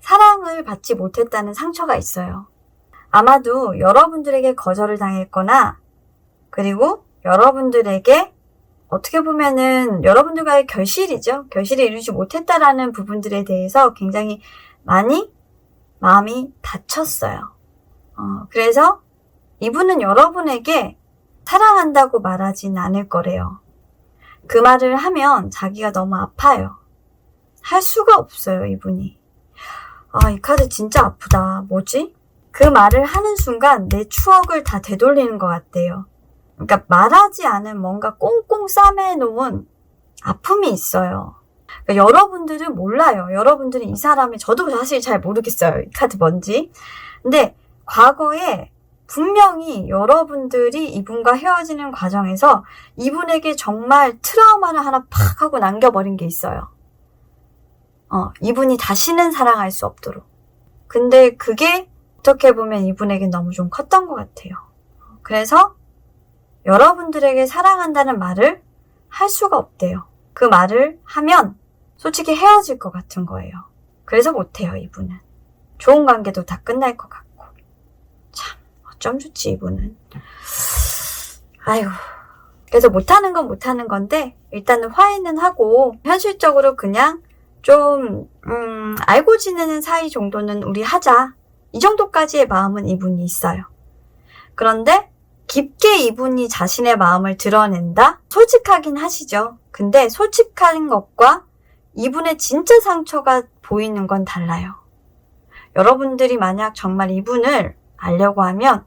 사랑을 받지 못했다는 상처가 있어요. 아마도 여러분들에게 거절을 당했거나 그리고 여러분들에게 어떻게 보면은 여러분들과의 결실이죠. 결실을 이루지 못했다라는 부분들에 대해서 굉장히 많이 마음이 다쳤어요. 그래서 이분은 여러분에게 사랑한다고 말하진 않을 거래요. 그 말을 하면 자기가 너무 아파요. 할 수가 없어요, 이분이. 이 카드 진짜 아프다. 뭐지? 그 말을 하는 순간 내 추억을 다 되돌리는 것 같대요. 그러니까 말하지 않은 뭔가 꽁꽁 싸매놓은 아픔이 있어요. 그러니까 여러분들은 몰라요. 여러분들은 이 사람이 저도 사실 잘 모르겠어요. 이 카드 뭔지. 근데 과거에 분명히 여러분들이 이분과 헤어지는 과정에서 이분에게 정말 트라우마를 하나 팍 하고 남겨버린 게 있어요. 이분이 다시는 사랑할 수 없도록. 근데 그게 어떻게 보면 이분에게 너무 좀 컸던 것 같아요. 그래서 여러분들에게 사랑한다는 말을 할 수가 없대요. 그 말을 하면 솔직히 헤어질 것 같은 거예요. 그래서 못해요, 이분은. 좋은 관계도 다 끝날 것 같고. 참, 어쩜 좋지, 이분은. 아이고. 그래서 못하는 건 못하는 건데, 일단은 화해는 하고, 현실적으로 그냥 좀, 알고 지내는 사이 정도는 우리 하자. 이 정도까지의 마음은 이분이 있어요. 그런데, 깊게 이분이 자신의 마음을 드러낸다? 솔직하긴 하시죠. 근데 솔직한 것과 이분의 진짜 상처가 보이는 건 달라요. 여러분들이 만약 정말 이분을 알려고 하면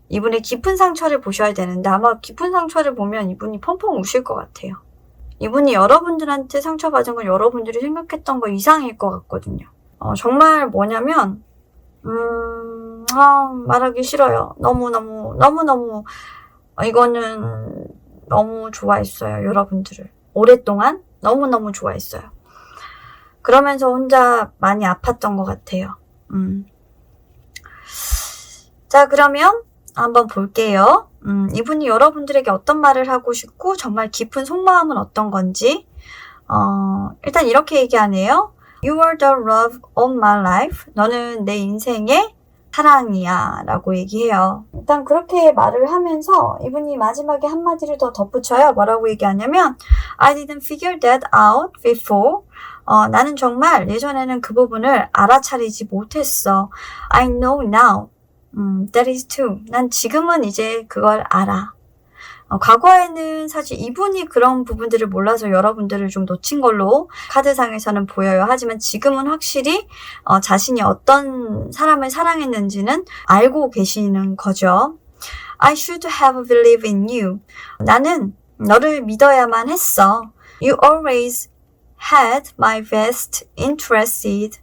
이분의 깊은 상처를 보셔야 되는데 아마 깊은 상처를 보면 이분이 펑펑 우실 것 같아요. 이분이 여러분들한테 상처받은 건 여러분들이 생각했던 거 이상일 것 같거든요. 정말 뭐냐면 말하기 싫어요. 너무너무 이거는 너무 좋아했어요. 여러분들을 오랫동안 너무너무 좋아했어요. 그러면서 혼자 많이 아팠던 것 같아요. 자, 그러면 한번 볼게요. 이분이 여러분들에게 어떤 말을 하고 싶고 정말 깊은 속마음은 어떤 건지. 일단 이렇게 얘기하네요. You are the love of my life. 너는 내 인생의 사랑이야 라고 얘기해요. 일단 그렇게 말을 하면서 이분이 마지막에 한마디를 더 덧붙여요. 뭐라고 얘기하냐면 I didn't figure that out before. 나는 정말 예전에는 그 부분을 알아차리지 못했어. I know now. That is true. 난 지금은 이제 그걸 알아. 과거에는 사실 이분이 그런 부분들을 몰라서 여러분들을 좀 놓친 걸로 카드상에서는 보여요. 하지만 지금은 확실히 자신이 어떤 사람을 사랑했는지는 알고 계시는 거죠. I should have believed in you. 나는 너를 믿어야만 했어. You always had my best interested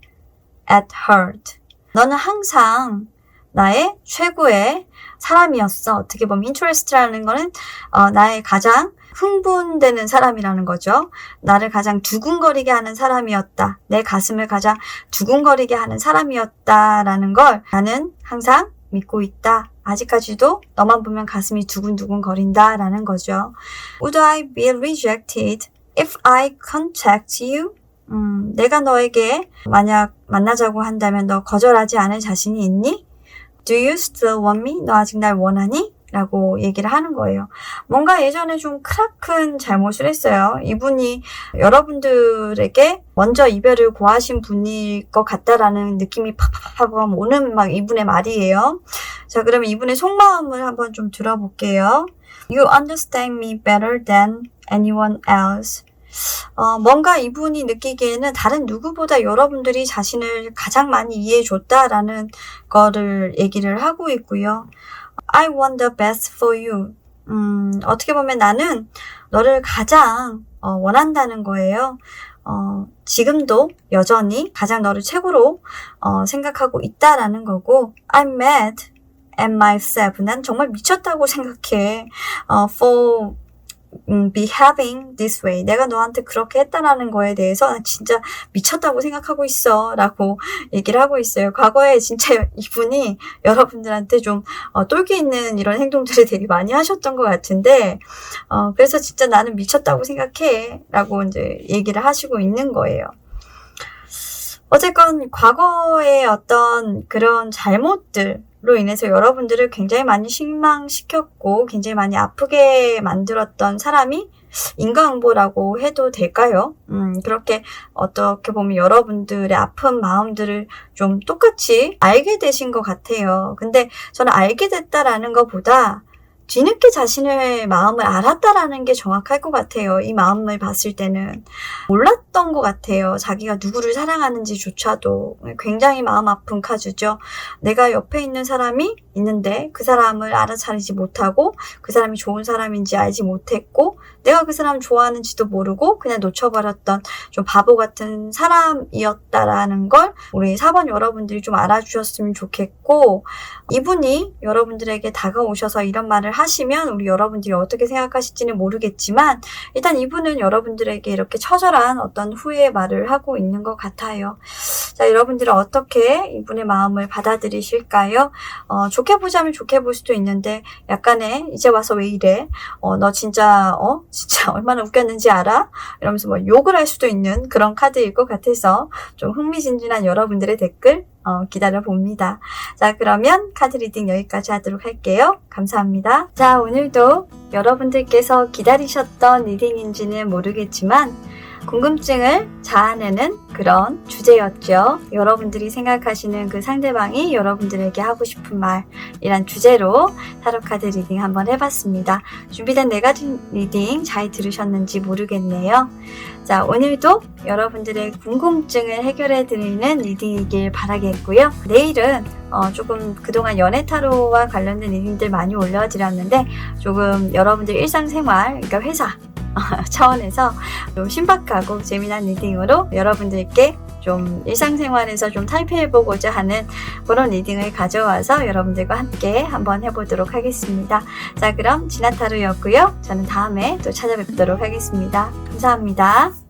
at heart. 너는 항상 나의 최고의 사람이었어. 어떻게 보면 interest라는 거는 나의 가장 흥분되는 사람이라는 거죠. 나를 가장 두근거리게 하는 사람이었다. 내 가슴을 가장 두근거리게 하는 사람이었다라는 걸 나는 항상 믿고 있다. 아직까지도 너만 보면 가슴이 두근두근 거린다라는 거죠. Would I be rejected if I contact you? 내가 너에게 만약 만나자고 한다면 너 거절하지 않을 자신이 있니? Do you still want me? 너 아직 날 원하니? 라고 얘기를 하는 거예요. 뭔가 예전에 좀 크나큰 잘못을 했어요. 이분이 여러분들에게 먼저 이별을 고하신 분일 것 같다라는 느낌이 팍팍팍 오는 막 이분의 말이에요. 자, 그러면 이분의 속마음을 한번 좀 들어볼게요. You understand me better than anyone else. 뭔가 이분이 느끼기에는 다른 누구보다 여러분들이 자신을 가장 많이 이해해줬다라는 거를 얘기를 하고 있고요. I want the best for you. 어떻게 보면 나는 너를 가장 원한다는 거예요. 지금도 여전히 가장 너를 최고로 생각하고 있다라는 거고, I'm mad at myself. 난 정말 미쳤다고 생각해. For behaving this way. 내가 너한테 그렇게 했다라는 거에 대해서 나 진짜 미쳤다고 생각하고 있어 라고 얘기를 하고 있어요. 과거에 진짜 이분이 여러분들한테 좀 똘기 있는 이런 행동들을 되게 많이 하셨던 것 같은데, 그래서 진짜 나는 미쳤다고 생각해 라고 이제 얘기를 하시고 있는 거예요. 어쨌건 과거의 어떤 그런 잘못들로 인해서 여러분들을 굉장히 많이 실망시켰고 굉장히 많이 아프게 만들었던 사람이 인과응보라고 해도 될까요? 그렇게 어떻게 보면 여러분들의 아픈 마음들을 좀 똑같이 알게 되신 것 같아요. 근데 저는 알게 됐다라는 것보다 뒤늦게 자신의 마음을 알았다라는 게 정확할 것 같아요. 이 마음을 봤을 때는 몰랐던 것 같아요. 자기가 누구를 사랑하는지조차도. 굉장히 마음 아픈 카드죠. 내가 옆에 있는 사람이 있는데 그 사람을 알아차리지 못하고 그 사람이 좋은 사람인지 알지 못했고 내가 그 사람 좋아하는지도 모르고 그냥 놓쳐버렸던 좀 바보 같은 사람이었다라는 걸 우리 4번 여러분들이 좀 알아주셨으면 좋겠고, 이분이 여러분들에게 다가오셔서 이런 말을 하시면 우리 여러분들이 어떻게 생각하실지는 모르겠지만 일단 이분은 여러분들에게 이렇게 처절한 어떤 후회의 말을 하고 있는 것 같아요. 자, 여러분들은 어떻게 이분의 마음을 받아들이실까요? 좋게 보자면 좋게 볼 수도 있는데 약간의 이제 와서 왜 이래? 너 진짜 얼마나 웃겼는지 알아? 이러면서 뭐 욕을 할 수도 있는 그런 카드일 것 같아서 좀 흥미진진한 여러분들의 댓글 기다려 봅니다. 자, 그러면 카드 리딩 여기까지 하도록 할게요. 감사합니다. 자, 오늘도 여러분들께서 기다리셨던 리딩인지는 모르겠지만 궁금증을 자아내는 그런 주제였죠. 여러분들이 생각하시는 그 상대방이 여러분들에게 하고 싶은 말이란 주제로 타로카드 리딩 한번 해봤습니다. 준비된 4가지 리딩 잘 들으셨는지 모르겠네요. 자, 오늘도 여러분들의 궁금증을 해결해드리는 리딩이길 바라겠고요. 내일은 조금 그동안 연애 타로와 관련된 리딩들 많이 올려드렸는데 조금 여러분들 일상생활, 그러니까 회사 차원에서 좀 신박하고 재미난 리딩으로 여러분들께 좀 일상생활에서 좀 탈피해보고자 하는 그런 리딩을 가져와서 여러분들과 함께 한번 해보도록 하겠습니다. 자, 그럼 진아타로였고요. 저는 다음에 또 찾아뵙도록 하겠습니다. 감사합니다.